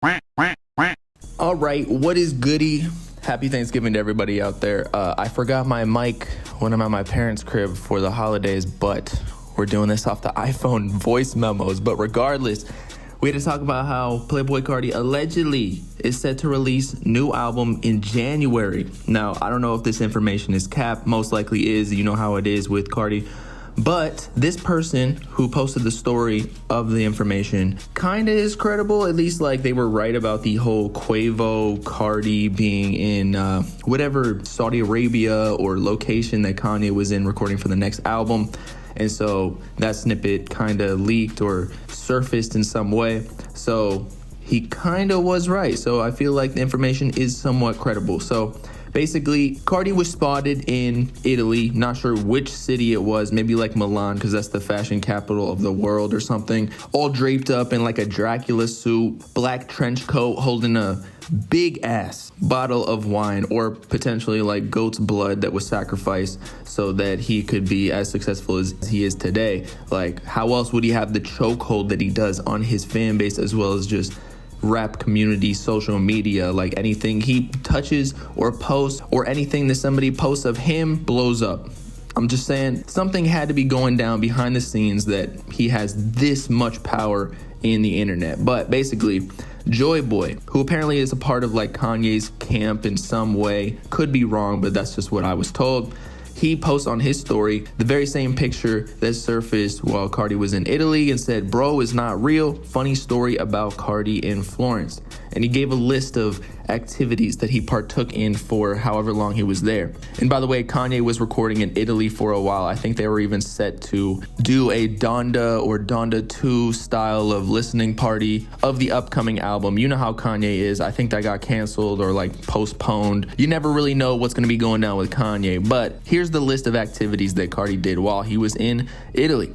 All right, what is goody? Happy Thanksgiving to everybody out there. I forgot my mic when I'm at my parents' crib for the holidays, but we're doing this off the iPhone voice memos. But regardless, we had to talk about how Playboi Carti allegedly is set to release new album in January. Now, I don't know if this information is capped. Most likely is. You know how it is with Carti. But this person who posted the story of the information kind of is credible. At least like they were right about the whole Quavo Carti being in whatever Saudi Arabia or location that Kanye was in recording for the next album. And so that snippet kind of leaked or surfaced in some way. So he kind of was right. So I feel like the information is somewhat credible. So basically, Carti was spotted in Italy, not sure which city it was, maybe like Milan, because that's the fashion capital of the world or something, all draped up in like a Dracula suit, black trench coat, holding a big ass bottle of wine or potentially like goat's blood that was sacrificed so that he could be as successful as he is today. Like, how else would he have the chokehold that he does on his fan base as well as just rap community, social media? Like anything he touches or posts or anything that somebody posts of him blows up. I'm just saying something had to be going down behind the scenes that he has this much power in the internet. But basically, Joy Boy, who apparently is a part of like Kanye's camp in some way, could be wrong, but that's just what I was told. He posts on his story the very same picture that surfaced while Carti was in Italy and said, "Bro is not real. Funny story about Carti in Florence." And he gave a list of activities that he partook in for however long he was there. And by the way, Kanye was recording in Italy for a while. I think they were even set to do a Donda or Donda 2 style of listening party of the upcoming album. You know how Kanye is. I think that got canceled or like postponed. You never really know what's going to be going down with Kanye. But here's the list of activities that Carti did while he was in Italy.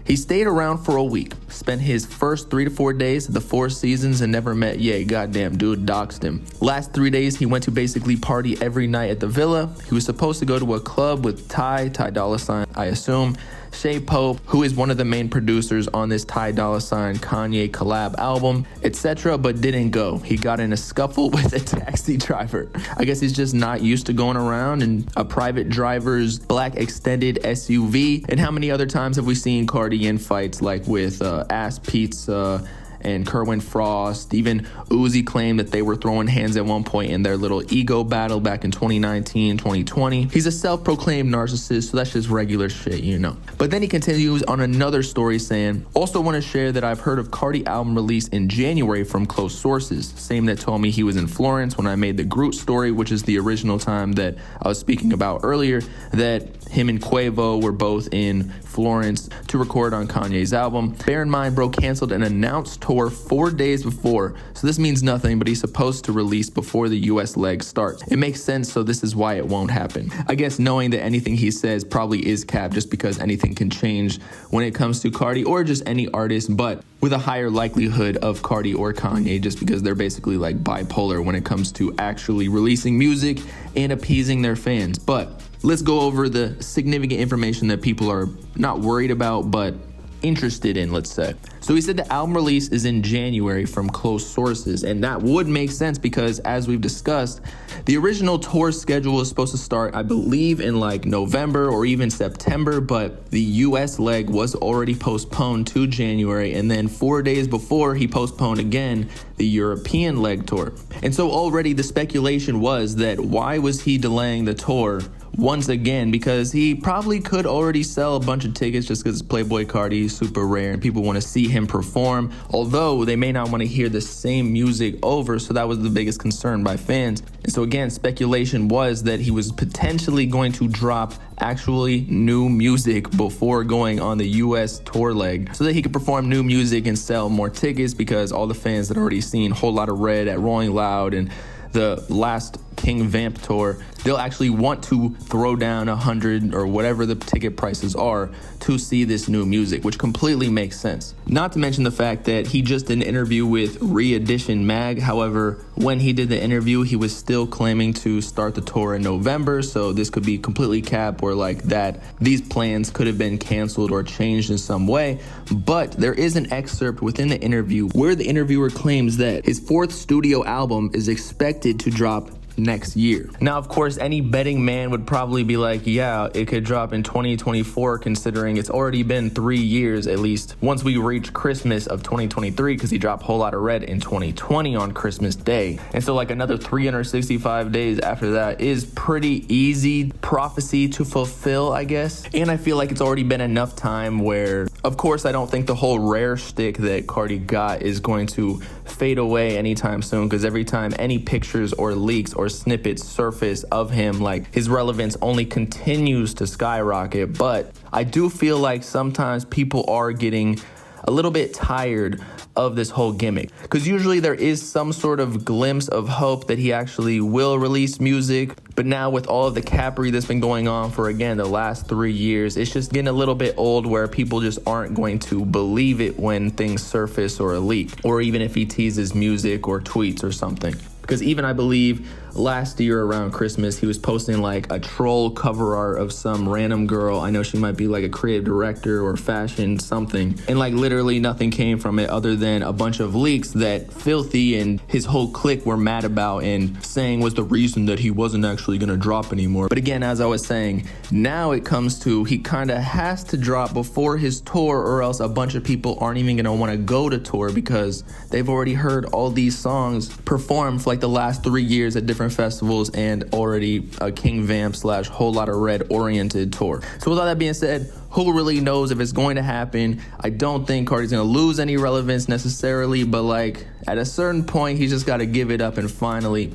He stayed around for a week, spent his first 3 to 4 days at the Four Seasons and never met Ye. Goddamn, dude doxed him. Last 3 days, he went to basically party every night at the villa. He was supposed to go to a club with Ty Dolla $ign, I assume, Shay Pope, who is one of the main producers on this Ty Dolla $ign Kanye collab album, etc., but didn't go. He got in a scuffle with a taxi driver. I guess he's just not used to going around in a private driver's black extended SUV. And how many other times have we seen Carti in fights like with Ass Pizza and Kerwin Frost? Even Uzi claimed that they were throwing hands at one point in their little ego battle back in 2019, 2020. He's a self-proclaimed narcissist, so that's just regular shit, you know. But then he continues on another story saying, "Also want to share that I've heard of Carti album release in January from close sources. Same that told me he was in Florence when I made the Groot story, which is the original time that I was speaking about earlier, that him and Quavo were both in Florence to record on Kanye's album. Bear in mind, bro canceled an announced tour 4 days before, so this means nothing, but he's supposed to release before the US leg starts. It makes sense, so this is why it won't happen." I guess knowing that anything he says probably is capped just because anything can change when it comes to Carti or just any artist, but with a higher likelihood of Carti or Kanye just because they're basically like bipolar when it comes to actually releasing music and appeasing their fans. But let's go over the significant information that people are not worried about, but interested in, let's say. So he said the album release is in January from close sources, and that would make sense because, as we've discussed, the original tour schedule was supposed to start, I believe, in like November or even September, but the US leg was already postponed to January, and then 4 days before he postponed again the European leg tour. And so already the speculation was that why was he delaying the tour once again, because he probably could already sell a bunch of tickets just because Playboi Carti is super rare and people want to see him perform, although they may not want to hear the same music over, so that was the biggest concern by fans. And so again, speculation was that he was potentially going to drop actually new music before going on the US tour leg so that he could perform new music and sell more tickets because all the fans had already seen Whole Lotta Red at Rolling Loud and the last King Vamp tour, they'll actually want to throw down 100 or whatever the ticket prices are to see this new music, which completely makes sense. Not to mention the fact that he just did an interview with Re-Edition Mag. However, when he did the interview, he was still claiming to start the tour in November, so this could be completely cap or like that these plans could have been canceled or changed in some way. But there is an excerpt within the interview where the interviewer claims that his 4th studio album is expected to drop next year. Now, of course, any betting man would probably be like, yeah, it could drop in 2024, considering it's already been 3 years at least once we reach Christmas of 2023, because he dropped Whole Lotta Red in 2020 on Christmas Day. And so like another 365 days after that is pretty easy prophecy to fulfill, I guess. And I feel like it's already been enough time where, of course, I don't think the whole rare shtick that Carti got is going to fade away anytime soon, because every time any pictures or leaks or snippets surface of him, like, his relevance only continues to skyrocket. But I do feel like sometimes people are getting a little bit tired of this whole gimmick, because usually there is some sort of glimpse of hope that he actually will release music. But now with all of the cappery that's been going on for, again, the last 3 years, it's just getting a little bit old where people just aren't going to believe it when things surface or leak, or even if he teases music or tweets or something. Because even I believe last year around Christmas, he was posting like a troll cover art of some random girl. I know she might be like a creative director or fashion something. And like literally nothing came from it other than a bunch of leaks that Filthy and his whole clique were mad about and saying was the reason that he wasn't actually gonna drop anymore. But again, as I was saying, now it comes to he kind of has to drop before his tour, or else a bunch of people aren't even gonna want to go to tour because they've already heard all these songs performed for like the last 3 years at different festivals and already a King Vamp / Whole Lotta Red oriented tour. So with all that being said, who really knows if it's going to happen? I don't think Carti's gonna lose any relevance necessarily, but like at a certain point, he's just gotta give it up and finally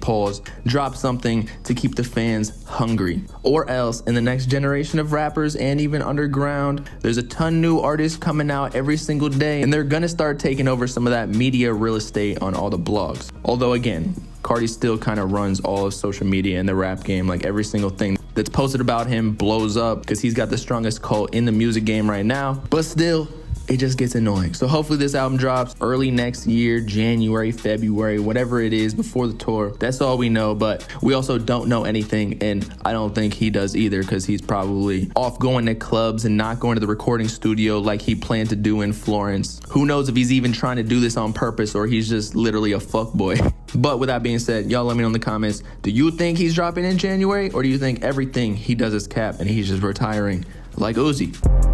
drop something to keep the fans hungry. Or else in the next generation of rappers and even underground, there's a ton new artists coming out every single day, and they're gonna start taking over some of that media real estate on all the blogs. Although again, Carti still kind of runs all of social media in the rap game. Like every single thing that's posted about him blows up because he's got the strongest cult in the music game right now. But still, it just gets annoying. So hopefully this album drops early next year, January, February, whatever it is before the tour. That's all we know, but we also don't know anything, and I don't think he does either, because he's probably off going to clubs and not going to the recording studio like he planned to do in Florence. Who knows if he's even trying to do this on purpose or he's just literally a fuckboy. But with that being said, y'all let me know in the comments, do you think he's dropping in January, or do you think everything he does is cap and he's just retiring like Uzi?